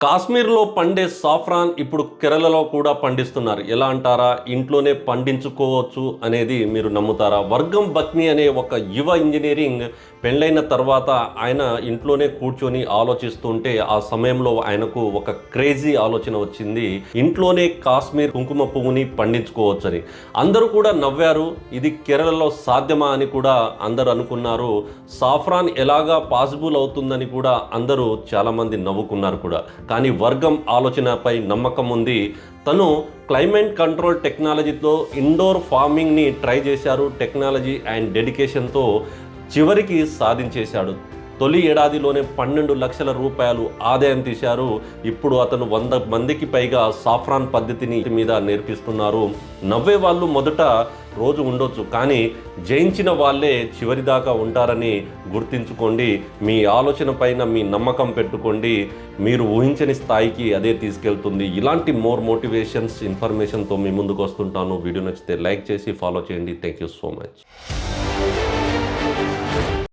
కాశ్మీర్‌లో పండే సాఫ్రాన్ ఇప్పుడు కేరళలో కూడా పండిస్తున్నారు. ఎలా అంటారా? ఇంట్లోనే పండించుకోవచ్చు అనేది మీరు నమ్ముతారా? వర్గం బక్ని అనే ఒక యువ ఇంజినీరింగ్ పెళ్ళైన తర్వాత ఆయన ఇంట్లోనే కూర్చొని ఆలోచిస్తుంటే, ఆ సమయంలో ఆయనకు ఒక క్రేజీ ఆలోచన వచ్చింది. ఇంట్లోనే కాశ్మీర్ కుంకుమ పువ్వుని పండించుకోవచ్చని. అందరూ కూడా నవ్వారు. ఇది కేరళలో సాధ్యమా అని కూడా అందరూ అనుకున్నారు. సాఫ్రాన్ ఎలాగా పాసిబుల్ అవుతుందని కూడా అందరూ చాలామంది నవ్వుకున్నారు కూడా. కానీ వర్గం ఆలోచనపై నమ్మకం ఉంది. తను క్లైమేట్ కంట్రోల్ టెక్నాలజీతో ఇండోర్ ఫార్మింగ్ని ట్రై చేశారు. టెక్నాలజీ అండ్ డెడికేషన్తో చివరికి సాధించేశాడు. తొలి ఏడాదిలోనే 12 లక్షల రూపాయలు ఆదాయం తీశారు. ఇప్పుడు అతను 100 మందికి పైగా సాఫ్రాన్ పద్ధతిని మీద నేర్పిస్తున్నారు. నవ్వే వాళ్ళు మొదట రోజు ఉండొచ్చు, కానీ జయించిన వాళ్ళే చివరిదాకా ఉంటారని గుర్తించుకోండి. మీ ఆలోచన పైన మీ నమ్మకం పెట్టుకోండి. మీరు ఊహించని స్థాయికి అదే తీసుకెళ్తుంది. ఇలాంటి మోర్ మోటివేషన్స్ ఇన్ఫర్మేషన్తో మీ ముందుకు వస్తుంటాను. వీడియో నచ్చితే లైక్ చేసి ఫాలో చేయండి. Thank you so much.